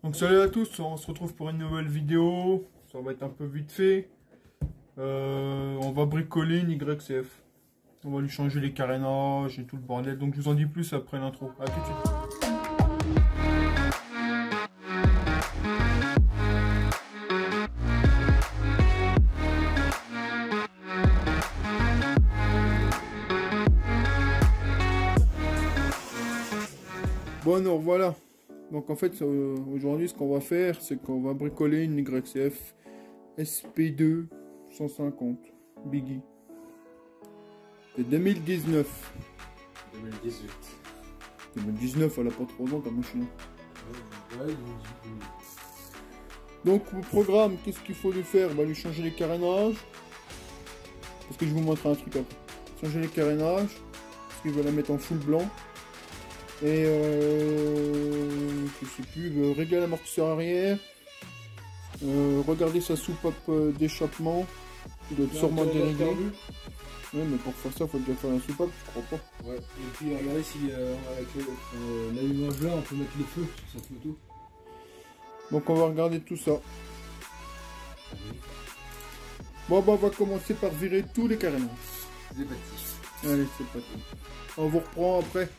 Donc salut à tous, on se retrouve pour une nouvelle vidéo. Ça va être un peu vite fait. On va bricoler une YCF. On va lui changer les carénages et tout le bordel. Donc je vous en dis plus après l'intro. A tout de suite. Bon alors voilà. Donc en fait aujourd'hui ce qu'on va faire c'est qu'on va bricoler une YCF SP2 150 Biggie. C'est 2019. 2018. 2019, elle a pas 3 ans ta machine. Ouais, Donc au programme, qu'est-ce qu'il faut lui faire? Bah lui changer les carénages. Parce que je vais vous montrer un truc après. Changer les carénages. Parce qu'il va la mettre en full blanc. Et je sais plus, régler l'amortisseur arrière. Regarder sa soupape d'échappement. Il doit être sûrement déréglé. Ouais, mais pour faire ça, faut déjà faire la soupape, je crois pas. Ouais, et puis regardez si avec l'allumage là, on peut mettre le feu sur cette photo. Donc on va regarder tout ça. Bon, bah on va commencer par virer tous les carénages. C'est parti. Allez, c'est parti. On vous reprend après.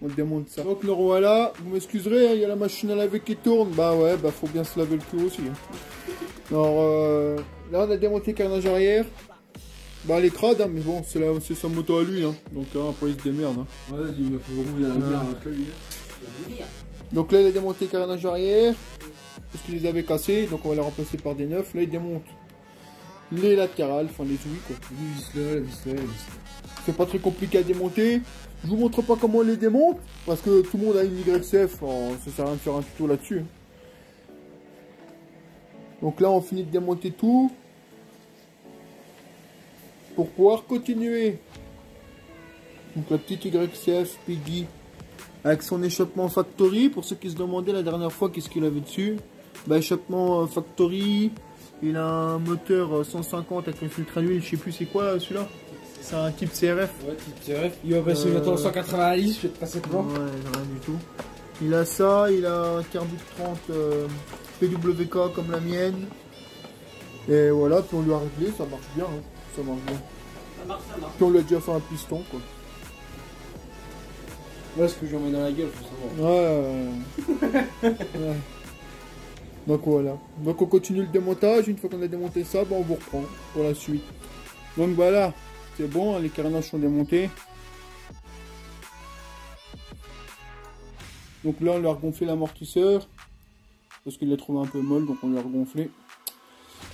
On démonte ça. Donc le voilà, vous m'excuserez, il y a la machine à laver qui tourne. Bah ouais, bah faut bien se laver le cul aussi. Hein. Alors là on a démonté le carénage arrière. Bah elle est crade, hein, mais bon, c'est sa moto à lui, hein. Donc après il se démerde. Hein. Ouais, il faut rouler la lumière avec lui. Donc là il a démonté le carénage arrière. Parce qu'il les avait cassés, donc on va les remplacer par des neufs. Là il démonte les latérales, enfin les ouïes quoi. La vis là, la vis là, la vis là. C'est pas très compliqué à démonter. Je vous montre pas comment on les démonte, parce que tout le monde a une YCF, ça sert à rien de faire un tuto là-dessus. Donc là on finit de démonter tout. Pour pouvoir continuer. Donc la petite YCF Piggy avec son échappement factory. Pour ceux qui se demandaient la dernière fois qu'est-ce qu'il avait dessus. Bah échappement factory. Il a un moteur 150 avec un filtre à l'huile, je sais plus c'est quoi celui-là. C'est un type CRF. Ouais, type CRF. Il va passer maintenant 190, je vais te passer devant. Ouais, rien du tout. Il a ça, il a un Carbu 30 PWK comme la mienne. Et voilà, puis on lui a réglé, ça marche bien. Hein. Ça marche bien. Ça marche. Puis on lui a déjà fait un piston quoi. Ouais, ce que j'en mets dans la gueule, faut savoir. Ouais. Donc voilà. Donc on continue le démontage. Une fois qu'on a démonté ça, bah, on vous reprend pour la suite. Donc voilà. C'est bon, les carénages sont démontés. Donc là, on lui a regonflé l'amortisseur. Parce qu'il l'a trouvé un peu molle, donc on lui a regonflé.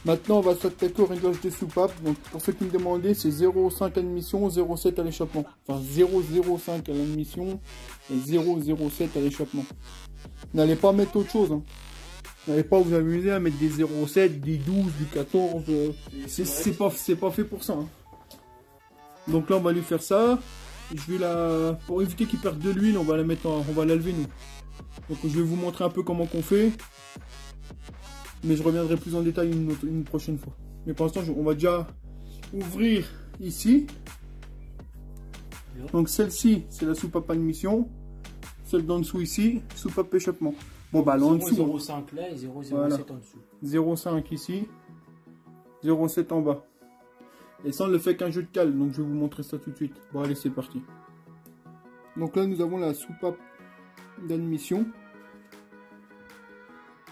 Maintenant, on va s'attaquer au réglage des soupapes. Donc pour ceux qui me demandaient, c'est 0,5 à l'admission, 0,7 à l'échappement. Enfin, 0,05 à l'admission et 0,07 à l'échappement. N'allez pas mettre autre chose. Hein. N'allez pas vous amuser à mettre des 0,7, des 12, des 14. C'est pas fait pour ça. Hein. Donc là on va lui faire ça. Je vais pour éviter qu'il perde de l'huile, on va la lever nous. Donc je vais vous montrer un peu comment qu'on fait. Mais je reviendrai plus en détail une prochaine fois. Mais pour l'instant on va déjà ouvrir ici. Donc celle-ci c'est la soupape admission. Celle d'en dessous ici, soupape échappement. Bon bah là en dessous. 0,5 là et 0,07 voilà. En dessous. 0,5 ici. 0,7 en bas. Et ça on le fait qu'un jeu de cale, donc je vais vous montrer ça tout de suite. Bon allez c'est parti. Donc là nous avons la soupape d'admission.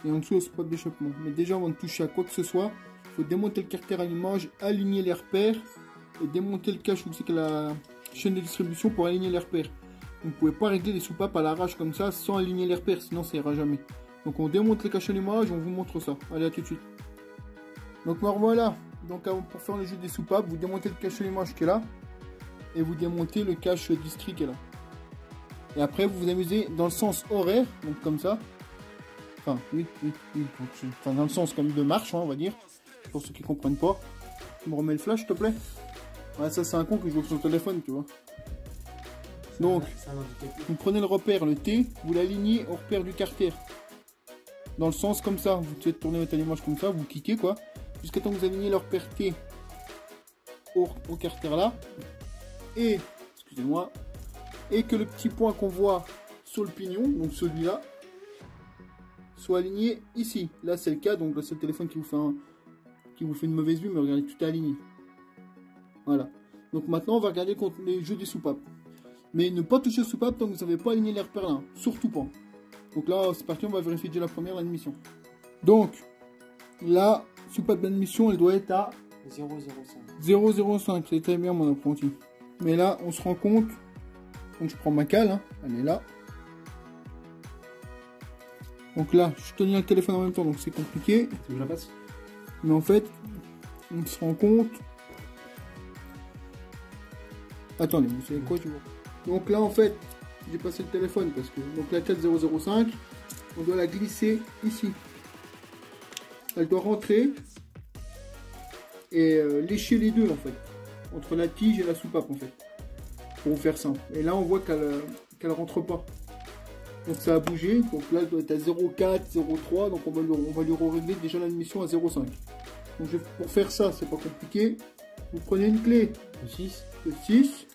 Et en dessous la soupape d'échappement. Mais déjà avant de toucher à quoi que ce soit, il faut démonter le carter allumage, aligner les repères. Et démonter le cache aussi que la chaîne de distribution pour aligner les repères. Donc, vous ne pouvez pas régler les soupapes à l'arrache comme ça sans aligner les repères, sinon ça ira jamais. Donc on démonte les caches allumage, on vous montre ça. Allez à tout de suite. Donc voilà. Donc pour faire le jeu des soupapes, vous démontez le cache allumage qui est là. Et vous démontez le cache distri qui est là. Et après vous vous amusez dans le sens horaire, donc comme ça. Enfin oui. Enfin dans le sens comme de marche, hein, on va dire. Pour ceux qui ne comprennent pas. Tu me remets le flash s'il te plaît. Ouais ça c'est un con que je joue sur son téléphone tu vois. Donc vous prenez le repère, le T, vous l'alignez au repère du carter. Dans le sens comme ça, vous faites tourner votre allumage comme ça, vous cliquez quoi. Jusqu'à temps que vous alignez le repère T au carter là. Et, excusez-moi, et que le petit point qu'on voit sur le pignon, donc celui-là, soit aligné ici. Là c'est le cas, donc là c'est le téléphone qui vous fait une mauvaise vue, mais regardez, tout est aligné. Voilà. Donc maintenant on va regarder contre les jeux des soupapes. Mais ne pas toucher aux soupapes tant que vous n'avez pas aligné les repères là. Surtout pas. Donc là c'est parti, on va vérifier déjà la première admission. Donc la soupape d'admission elle doit être à 0,05. C'est très bien mon apprenti. Mais là on se rend compte. Donc je prends ma cale, hein. Elle est là. Donc là je tenais le téléphone en même temps, donc c'est compliqué. Tu veux la passe? Mais en fait, on se rend compte. Attendez, vous savez quoi, je vois. Donc là en fait, j'ai passé le téléphone parce que donc la cale 0,05, on doit la glisser ici. Elle doit rentrer et lécher les deux en fait, entre la tige et la soupape en fait, pour faire simple. Et là on voit qu'elle rentre pas. Donc ça a bougé, donc là elle doit être à 0,4, 0,3, donc on va lui régler déjà l'admission à 0,5. Donc pour faire ça, c'est pas compliqué. Vous prenez une clé Le 6. de 6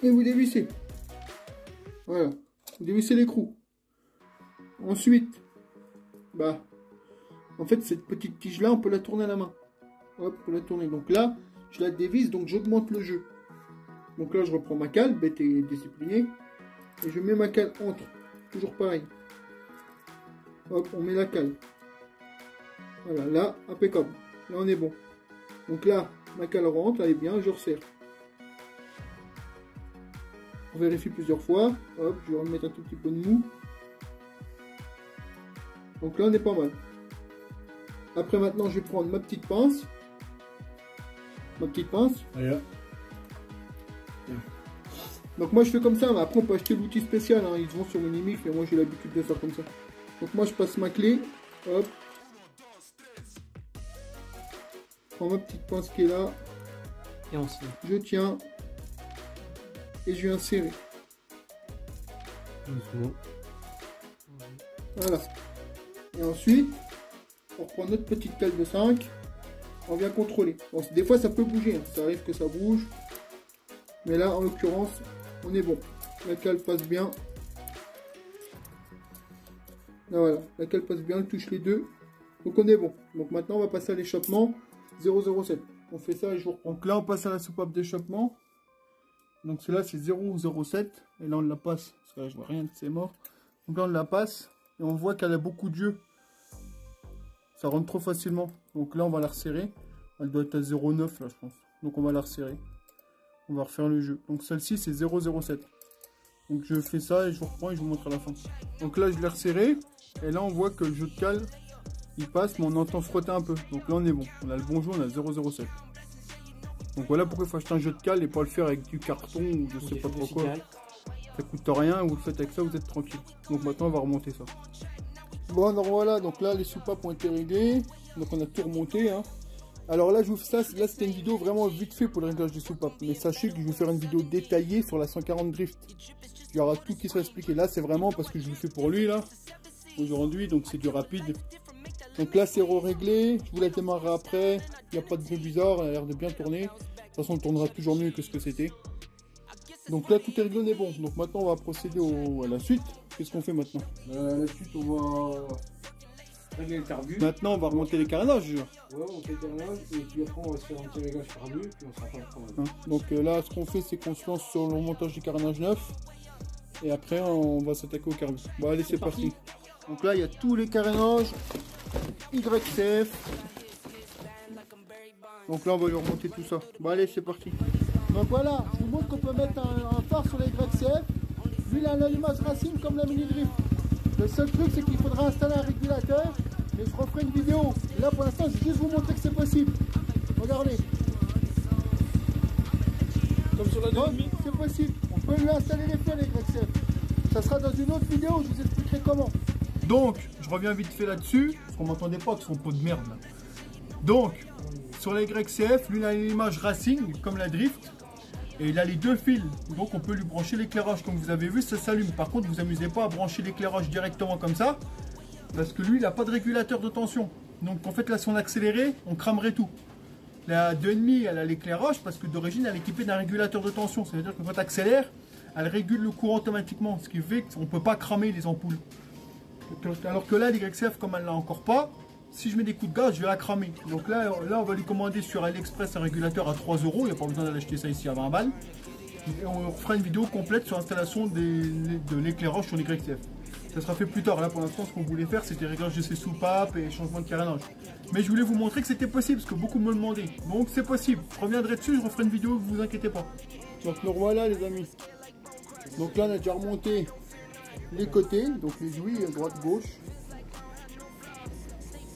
et vous dévissez. Voilà, vous dévissez l'écrou. Ensuite, bah, en fait cette petite tige là, on peut la tourner à la main. Hop, on peut la tourner. Donc là, je la dévisse, donc j'augmente le jeu. Donc là, je reprends ma cale, bête et disciplinée, et je mets ma cale entre. Toujours pareil. Hop, on met la cale. Voilà, là, impeccable. Là, on est bon. Donc là, ma cale rentre, elle est bien, je resserre. On vérifie plusieurs fois. Hop, je vais remettre un tout petit peu de mou. Donc là, on est pas mal. Après, maintenant, je vais prendre ma petite pince. Allez là. Donc moi je fais comme ça, mais après on peut acheter l'outil spécial, hein. Ils vont sur Minimix, mais moi j'ai l'habitude de faire comme ça. Donc moi je passe ma clé, hop. Je prends ma petite pince qui est là. Et on serre. Je tiens. Et je vais insérer. Doucement. Voilà. Et ensuite, on reprend notre petite cale de 5. On vient contrôler. Bon, des fois ça peut bouger, hein. Ça arrive que ça bouge. Mais là en l'occurrence, on est bon. La cale passe bien. Là voilà, la cale passe bien, elle touche les deux. Donc on est bon. Donc maintenant on va passer à l'échappement 0,07. On fait ça et je vous reprends. Donc là on passe à la soupape d'échappement. Donc celle-là c'est 0,07. Et là on la passe. Parce que là je vois rien, c'est mort. Donc là on la passe. Et on voit qu'elle a beaucoup de jeu. Ça rentre trop facilement. Donc là on va la resserrer. Elle doit être à 0,9 là je pense. Donc on va la resserrer. On va refaire le jeu. Donc celle-ci c'est 0,07. Donc je fais ça et je vous reprends et je vous montre à la fin. Donc là je l'ai resserré. Et là on voit que le jeu de cale il passe mais on entend frotter un peu. Donc là on est bon. On a le bon jeu, on a 0,07. Donc voilà pourquoi il faut acheter un jeu de cale et pas le faire avec du carton ou je sais pas trop quoi. Ça coûte rien, vous le faites avec ça, vous êtes tranquille. Donc maintenant on va remonter ça. Bon alors voilà, donc là les soupapes ont été réglées. Donc on a tout remonté, hein. Alors là je vous fais ça, là c'était une vidéo vraiment vite fait pour le réglage des soupapes. Mais sachez que je vais faire une vidéo détaillée sur la 140 drift. Il y aura tout qui sera expliqué. Là c'est vraiment parce que je le fais pour lui là. Aujourd'hui, donc c'est du rapide. Donc là c'est réglé, je vous la démarrerai après. Il n'y a pas de bruit bizarre, elle a l'air de bien tourner. De toute façon elle tournera toujours mieux que ce que c'était. Donc là tout est réglé, on est bon. Donc maintenant on va procéder à la suite. Qu'est-ce qu'on fait maintenant? La suite on va régler le carbu. Maintenant on va remonter les carénages. Ouais, on fait le carnage et puis après on va se faire un petit réglage carbu puis on sera pas le problème. Donc là ce qu'on fait c'est qu'on se lance sur le remontage du carénage neuf. Et après on va s'attaquer au carbu. Bon allez c'est parti. Donc là il y a tous les carénages YCF. Donc là on va lui remonter tout ça. Bon allez c'est parti. Donc voilà, je vous montre qu'on peut mettre un phare sur les YCF. Lui il a un allumage racine comme la mini drift. Le seul truc c'est qu'il faudra installer un régulateur. Mais je referai une vidéo. Et là pour l'instant je vais juste vous montrer que c'est possible. Regardez. Comme sur la 2,5. C'est possible. On peut lui installer les feux les YCF. Ça sera dans une autre vidéo où je vous expliquerai comment. Donc, je reviens vite fait là-dessus, parce qu'on m'entendait pas avec son pot de merde là. Donc, sur les YCF, lui il a une image racing comme la drift. Et il a les deux fils, donc on peut lui brancher l'éclairage. Comme vous avez vu, ça s'allume. Par contre, vous amusez pas à brancher l'éclairage directement comme ça, parce que lui, il n'a pas de régulateur de tension. Donc en fait, là, si on accélérait, on cramerait tout. La 2,5, elle a l'éclairage, parce que d'origine, elle est équipée d'un régulateur de tension. Ça veut dire que quand tu accélères, elle régule le courant automatiquement, ce qui fait qu'on ne peut pas cramer les ampoules. Alors que là, l'YCF, comme elle l'a encore pas, si je mets des coups de gaz, je vais la cramer. Donc là, on va lui commander sur AliExpress un régulateur à 3 €. Il n'y a pas besoin d'aller acheter ça ici à 20 balles. Et on fera une vidéo complète sur l'installation de l'éclairage sur l'YCF. Ça sera fait plus tard. Là, pour l'instant, ce qu'on voulait faire, c'était réglage de ses soupapes et changement de carénage. Mais je voulais vous montrer que c'était possible, parce que beaucoup me le demandaient. Donc c'est possible. Je reviendrai dessus, je referai une vidéo, ne vous inquiétez pas. Donc nous revoilà, les amis. Donc là, on a déjà remonté les côtés, donc les jouis, droite-gauche.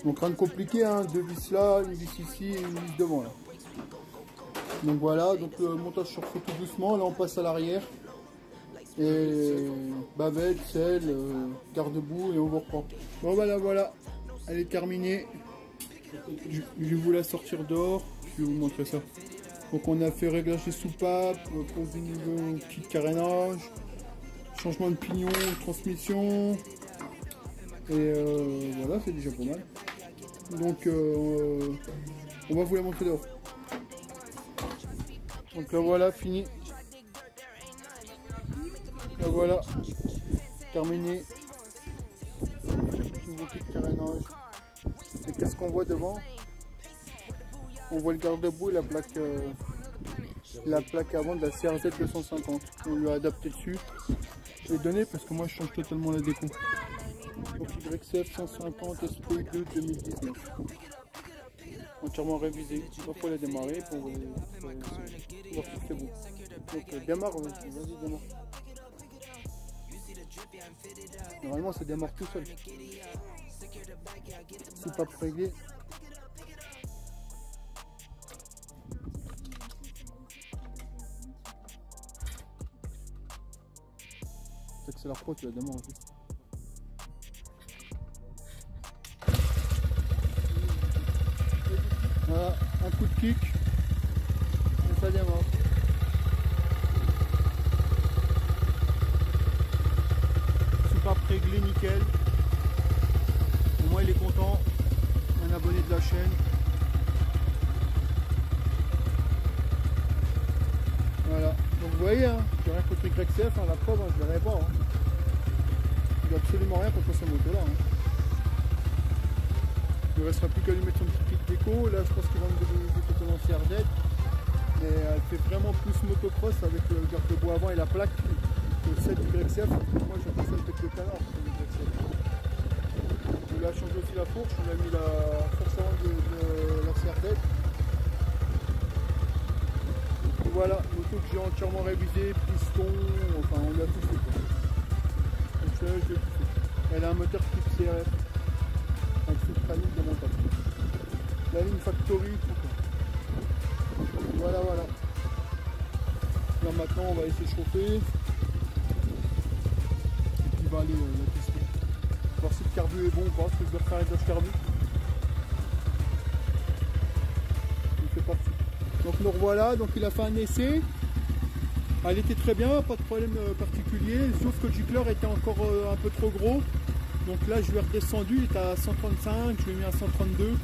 Donc rien de compliqué, hein, deux vis là, une vis ici et une vis devant là. Donc voilà, donc le montage se refait tout doucement, là on passe à l'arrière. Et bavette, selle, garde-boue et on vous reprend. Bon voilà, elle est terminée. Je vais vous la sortir dehors, je vais vous montrer ça. Donc on a fait réglage des soupapes, pose du nouveau kit carénage, changement de pignon, transmission. Et voilà, c'est déjà pas mal. Donc on va vous la montrer dehors. Donc là voilà, fini. Là voilà, terminé. Nouveau kit carénage. Et qu'est-ce qu'on voit devant? On voit le garde-boue et la plaque avant de la CRZ 250. On lui a adapté dessus. Je vais donner parce que moi je change totalement la déco. Donc YCF 150 SPI2 2019. Entièrement révisé. Il faut la démarrer pour voir si c'est bon. Donc démarre, vas-y démarre. Normalement ça démarre tout seul. Soupape réglée. T'accélères pas, tu la démarres aussi. Voilà, un coup de kick et ça démarre. Soupape réglée, nickel. Au moins il est content. Un abonné de la chaîne. Voilà, donc vous voyez, hein, j'ai rien contre YCF, hein, la preuve, hein, je ne verrai pas. Hein. Il n'y a absolument rien contre ce moto là. Hein. Il ne restera plus qu'à lui mettre son petit kit déco. Là, je pense qu'ils vont me donner des photos en CRZ. Mais elle fait vraiment plus motocross avec le garde-boue avant et la plaque que celle du YCF. Moi, j'appelle ça le bec de canard. On lui a changé aussi la fourche, on a mis la force avant de la CRZ. Et voilà, moto que j'ai entièrement révisé, piston, enfin on lui a tout fait. Donc je l'ai tout fait. Elle a un moteur type CRF. Avec Supranic démontable. La ligne factory, tout quoi. Voilà. Là maintenant on va essayer de chauffer. Et puis va aller la piston. Voir si le carbu est bon ou pas, parce que je dois refaire un réglage carbu. Il fait partie. Donc nous revoilà, donc il a fait un essai. Elle était très bien, pas de problème particulier, sauf que le gicleur était encore un peu trop gros. Donc là je lui ai redescendu, il était à 135, je lui ai mis à 132.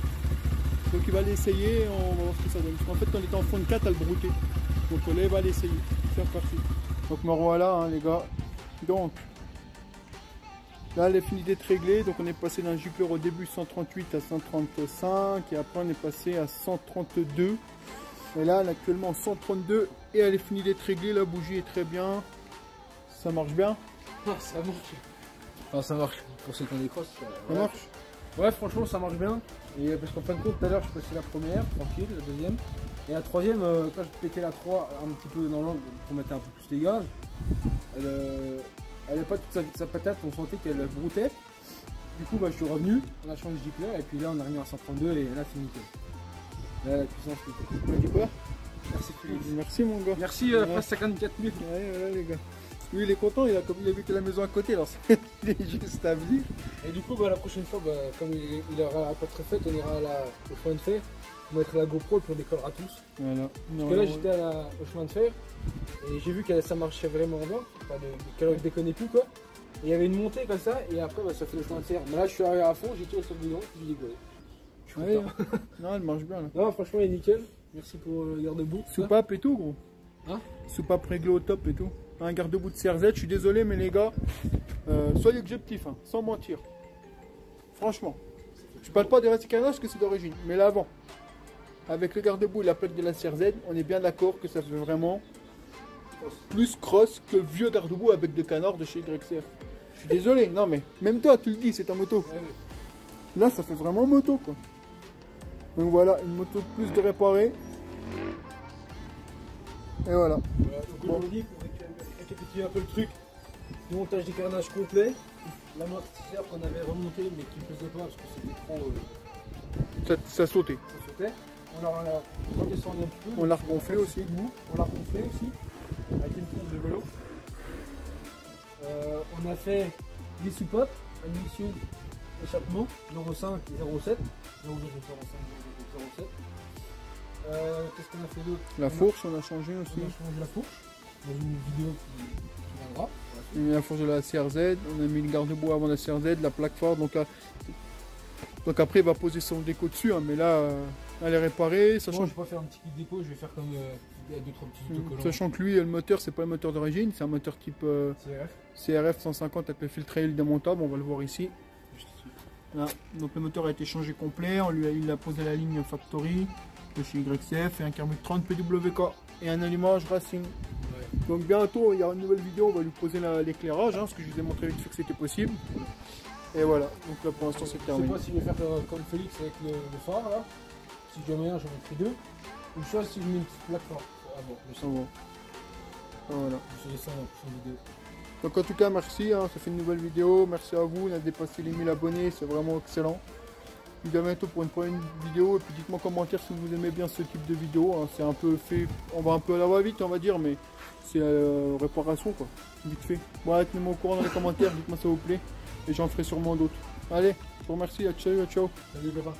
Donc il va l'essayer, on va voir ce que ça donne. Parce qu'en fait quand il était en fond de 4, elle broutait. Donc là il va l'essayer, c'est reparti. Donc me revoilà hein, les gars. Donc là elle est finie d'être réglée, donc on est passé d'un gicleur au début 138 à 135 et après on est passé à 132. Et là elle est actuellement 132 et elle est finie d'être réglée, la bougie est très bien. Ça marche bien? Ah, ça marche. Ah, ça marche. Pour ceux qui ont des crosses, Ça marche? Ouais, franchement, ça marche bien. Et parce qu'en fin de compte, tout à l'heure, je passais la première, tranquille, la deuxième. Et la troisième, quand je pétais la 3 un petit peu dans l'angle pour mettre un peu plus les gaz, elle n'a pas toute sa patate, on sentait qu'elle broutait. Du coup, bah, je suis revenu, on a changé de gicleur et puis là, on a remis en 132 et là, c'est nickel. Là, la puissance, nickel. Tu m'as dit quoi? Merci Philippe. Merci mon gars. Merci, presque 54 000. Ouais, voilà les gars. Lui il est content, il a vu que la maison à côté, alors il est juste à venir. Et du coup, bah, la prochaine fois, bah, comme il aura pas très fait, on ira au chemin de fer. On mettra la GoPro et puis on décollera tous. Voilà. Parce que là, j'étais au chemin de fer et j'ai vu que ça marchait vraiment bien. Enfin, qu'elle ne déconnait plus quoi. Et il y avait une montée comme ça et après, bah, ça fait le chemin de fer. Mais là, je suis arrivé à fond, j'ai tiré sur le guidon et j'ai décollé. Je suis content. Non, elle marche bien là. Non, franchement, elle est nickel. Merci pour le garde-boue. Soupape et tout, gros. Hein? Soupape réglée au top et tout. un garde-boue de CRZ. Je suis désolé, mais les gars, soyez objectifs, hein, sans mentir. Franchement. Je parle pas des restes carnage parce que c'est d'origine, mais l'avant. Avec le garde-boue et la plaque de la CRZ, on est bien d'accord que ça fait vraiment plus cross que le vieux garde-boue avec des canards de chez YCF. Je suis désolé, non mais même toi tu le dis, c'est ta moto. Là ça fait vraiment moto quoi. Donc voilà, une moto de plus de réparer. Et voilà. Voilà, donc aujourd'hui, pour récapituler un peu le truc, le montage des carnages complet, l'amortisseur qu'on avait remonté mais qui ne faisait pas parce que c'était trop. Ça sautait. Ça sautait. On l'a redescendu un petit peu. On l'a regonflé aussi. On l'a regonflé aussi, avec une pompe de vélo. On a fait des soupapes, admission, échappement, 0,5 et 0,7. 0,5 et 0,7. Qu'est-ce qu'on a fait d'autre? La fourche, on a changé aussi. On a changé la fourche dans une vidéo qui viendra. On a mis la fourche de la CRZ, on a mis le garde-boue avant la CRZ, la plaque forte. Donc après il va poser son déco dessus, hein, mais là elle est réparée. Sachant que je vais pas faire un petit kit déco, je vais faire comme 2-3 petits autocollants. Sachant que lui, le moteur, c'est pas le moteur d'origine, c'est un moteur type CRF 150 avec le filtre à huile démontable, on va le voir ici. Là. Donc le moteur a été changé complet, il a posé la ligne Factory de chez YCF et un carbure 30 PWK et un allumage Racing. Ouais. Donc bientôt il y aura une nouvelle vidéo, on va lui poser l'éclairage, hein, parce que je vous ai montré vite fait que c'était possible. Et voilà, donc là pour l'instant c'est terminé. Je sais pas si je vais faire comme Félix avec le phare là. Si je mets un, j'en mettrai deux. Ou soit si je mets une petite plaque forte. Ah bon, je sais. Voilà. Je fais ça dans la prochaine vidéo. Donc en tout cas merci, hein, ça fait une nouvelle vidéo, merci à vous, on a dépassé les 1000 abonnés, c'est vraiment excellent. Je vous dis à bientôt pour une prochaine vidéo et puis dites-moi en commentaire si vous aimez bien ce type de vidéo, hein. C'est un peu fait, on va un peu à la va-vite on va dire, mais c'est réparation quoi, vite fait. Bon, tenez-moi au courant dans les commentaires, dites-moi ça vous plaît et j'en ferai sûrement d'autres. Allez, je vous remercie, ciao, ciao. Salut papa.